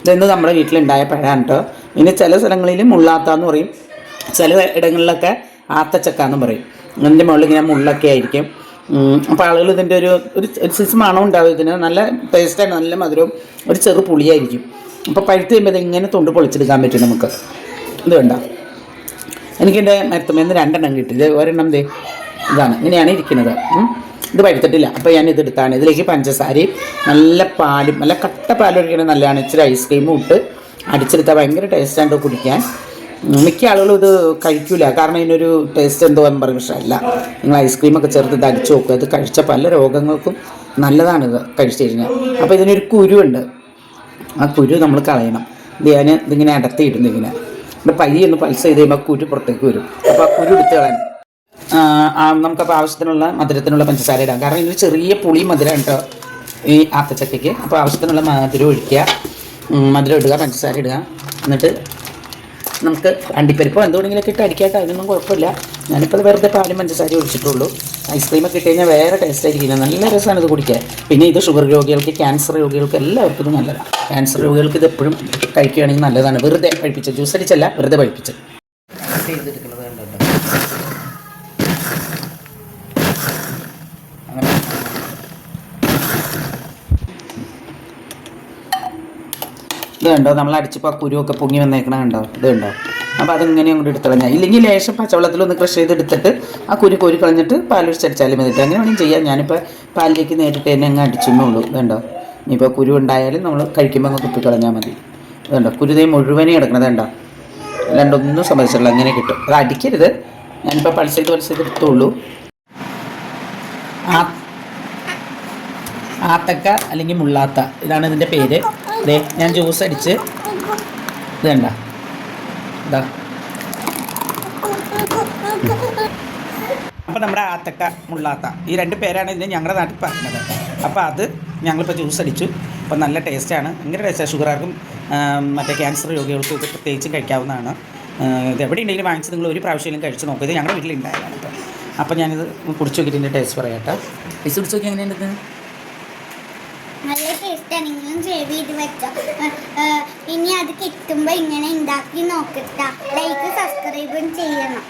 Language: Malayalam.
ഇതെന്ന് നമ്മുടെ വീട്ടിലുണ്ടായ പഴമാണ് കേട്ടോ. ഇനി ചില സ്ഥലങ്ങളിൽ മുള്ളാത്താന്ന് പറയും, ചില ഇടങ്ങളിലൊക്കെ ആത്തച്ചക്കാന്ന് പറയും. അതിൻ്റെ മുകളിൽ ഇങ്ങനെ മുള്ളൊക്കെ ആയിരിക്കും. അപ്പോൾ ആളുകൾ ഇതിൻ്റെ ഒരു സൈസ് മണം ഉണ്ടാവും. ഇതിന് നല്ല ടേസ്റ്റാണ്, നല്ല മധുരവും ഒരു ചെറു പുളിയായിരിക്കും. അപ്പോൾ പഴുത്ത് കഴിയുമ്പോൾ ഇത് ഇങ്ങനെ തൊണ്ട് പൊളിച്ചെടുക്കാൻ പറ്റും നമുക്ക്. ഇത് വേണ്ട, എനിക്കെൻ്റെ മരത്തുമേന്ന് 2 എണ്ണം കിട്ടി. ഇത് ഒരെണ്ണം ഇതാണ്, ഇങ്ങനെയാണ് ഇരിക്കുന്നത്. ഇത് പഴുത്തിട്ടില്ല. അപ്പോൾ ഞാൻ ഇതെടുത്താണ്. ഇതിലേക്ക് പഞ്ചസാരയും നല്ല പാലും, നല്ല കട്ട പാലും ഒഴിക്കണത് നല്ലതാണ്. ഇച്ചിരി ഐസ്ക്രീമും ഇട്ട് അടിച്ചെടുത്താൽ ഭയങ്കര ടേസ്റ്റാണ് കുടിക്കാൻ. മിക്ക ആളുകളും ഇത് കഴിക്കില്ല, കാരണം ഇതിനൊരു ടേസ്റ്റ് എന്തോ എന്ന് പറയും. പക്ഷേ അല്ല, നിങ്ങൾ ഐസ്ക്രീമൊക്കെ ചേർത്ത് ഇത് അടിച്ച് നോക്കുക. ഇത് കഴിച്ച പല രോഗങ്ങൾക്കും നല്ലതാണിത് കഴിച്ചു കഴിഞ്ഞാൽ. അപ്പോൾ ഇതിനൊരു കുരുവുണ്ട്, ആ കുരു നമ്മൾ കളയണം. ഇത് ഞാൻ ഇതിങ്ങനെ അടത്തിയിടുന്നു. ഇങ്ങനെ ഇവിടെ പയ്യൊന്ന് പൾസ് ചെയ്ത് കഴിയുമ്പോൾ കുരു പുറത്തേക്ക് വരും. അപ്പോൾ ആ കുരു എടുത്ത് കളയണം. നമുക്കപ്പോൾ ആവശ്യത്തിനുള്ള മധുരത്തിനുള്ള പഞ്ചസാര ഇടാം, കാരണം ഇതിന് ചെറിയ പുളി മധുരം കേട്ടോ ഈ ആത്തച്ചക്കയ്ക്ക്. അപ്പോൾ ആവശ്യത്തിനുള്ള മധുരം ഒഴിക്കുക, മധുരം ഇടുക, പഞ്ചസാര ഇടുക. എന്നിട്ട് നമുക്ക് അണ്ടിപ്പരിപ്പോ എന്തുകൊണ്ടെങ്കിലൊക്കെ ഇട്ട് അടിക്കാട്ടോ, അതിനൊന്നും കുഴപ്പമില്ല. ഞാനിപ്പോൾ വെറുതെ പാലും പഞ്ചസാര ഒഴിച്ചിട്ടുള്ളൂ. ഐസ്ക്രീമൊക്കെ ഇട്ട് കഴിഞ്ഞാൽ വേറെ ടേസ്റ്റ് ആയിരിക്കും, നല്ല രസമാണ് ഇത് കുടിക്കാൻ. പിന്നെ ഇത് ഷുഗർ രോഗികൾക്ക്, ക്യാൻസർ രോഗികൾക്ക് എല്ലാവർക്കും ഇത് നല്ലതാണ്. ക്യാൻസർ രോഗികൾക്ക് ഇത് എപ്പോഴും കഴിക്കുകയാണെങ്കിൽ നല്ലതാണ്. വെറുതെ പഴിപ്പിച്ച്, ജ്യൂസ് അടിച്ചല്ല, വെറുതെ പഴിപ്പിച്ച് ചെയ്തെടുക്കുന്നത് കണ്ടോ. ഇത് കണ്ടോ, നമ്മൾ അടിച്ചപ്പോൾ ആ കുരുവൊക്കെ പൊങ്ങി വന്നേക്കണ കണ്ടോ, ഇത് കണ്ടോ. അപ്പോൾ അതിങ്ങനെ അങ്ങോട്ട് എടുത്ത് കളഞ്ഞാൽ, ഇല്ലെങ്കിൽ ലേശം പച്ചവെള്ളത്തിലൊന്ന് ക്രഷ് ചെയ്തെടുത്തിട്ട് ആ കുരു കോരി കളഞ്ഞിട്ട് പാലൊഴിച്ചടിച്ചാലും മതിട്ട്, അങ്ങനെ വേണമെങ്കിൽ ചെയ്യാം. ഞാനിപ്പോൾ പാലിലേക്ക് നേരിട്ട് തന്നെ അങ്ങ് അടിച്ചെന്നുള്ളൂ. ഇതുണ്ടോ, ഇനിയിപ്പോൾ കുരു ഉണ്ടായാലും നമ്മൾ കഴിക്കുമ്പോൾ അങ്ങ് തുപ്പിക്കളഞ്ഞാൽ മതി. ഇതുണ്ടോ, കുരുതേ മുഴുവനേ കിടക്കണത് കണ്ടോ, അല്ലാണ്ടൊന്നും സംബന്ധിച്ചില്ല, അങ്ങനെ കിട്ടും. അത് അടിക്കരുത്, ഞാനിപ്പോൾ പൾസ് ചെയ്ത് എടുത്തുള്ളൂ. ആത്തക്ക അല്ലെങ്കിൽ മുള്ളാത്ത, ഇതാണ് ഇതിൻ്റെ പേര്. അതെ, ഞാൻ ജ്യൂസ് അടിച്ച് ഇത് കണ്ട, ഇതാ. അപ്പോൾ നമ്മുടെ ആത്തക്ക മുള്ളാത്ത ഈ 2 പേരാണ് ഇതിന് ഞങ്ങളുടെ നാട്ടിൽ പറഞ്ഞത്. അപ്പോൾ അത് ഞങ്ങളിപ്പോൾ ജ്യൂസ് അടിച്ചു. അപ്പോൾ നല്ല ടേസ്റ്റാണ്, ഭയങ്കര ടേസ്റ്റാണ്. ഷുഗറാർക്കും മറ്റേ ക്യാൻസർ രോഗികൾക്കും ഇത് പ്രത്യേകിച്ചും കഴിക്കാവുന്നതാണ്. ഇത് എവിടെ ഉണ്ടെങ്കിലും വാങ്ങിച്ച് നിങ്ങൾ ഒരു പ്രാവശ്യമെങ്കിലും കഴിച്ച് നോക്കുക. ഇത് ഞങ്ങളുടെ വീട്ടിലുണ്ടായതാണ് ഇപ്പോൾ. അപ്പോൾ ഞാനിത് കുടിച്ച് നോക്കിയിട്ട് ഇതിൻ്റെ ടേസ്റ്റ് പറയാട്ടോ. പൈസ കുടിച്ച് നോക്കി എങ്ങനെയുണ്ട്? നല്ല ടേസ്റ്റാണ്, നിങ്ങളും സേവ് ചെയ്ത് വെച്ചോ. ഇനി അത് കിട്ടുമ്പോൾ ഇങ്ങനെ ഉണ്ടാക്കി നോക്കട്ട. ലൈക്ക് സബ്സ്ക്രൈബും ചെയ്യണം.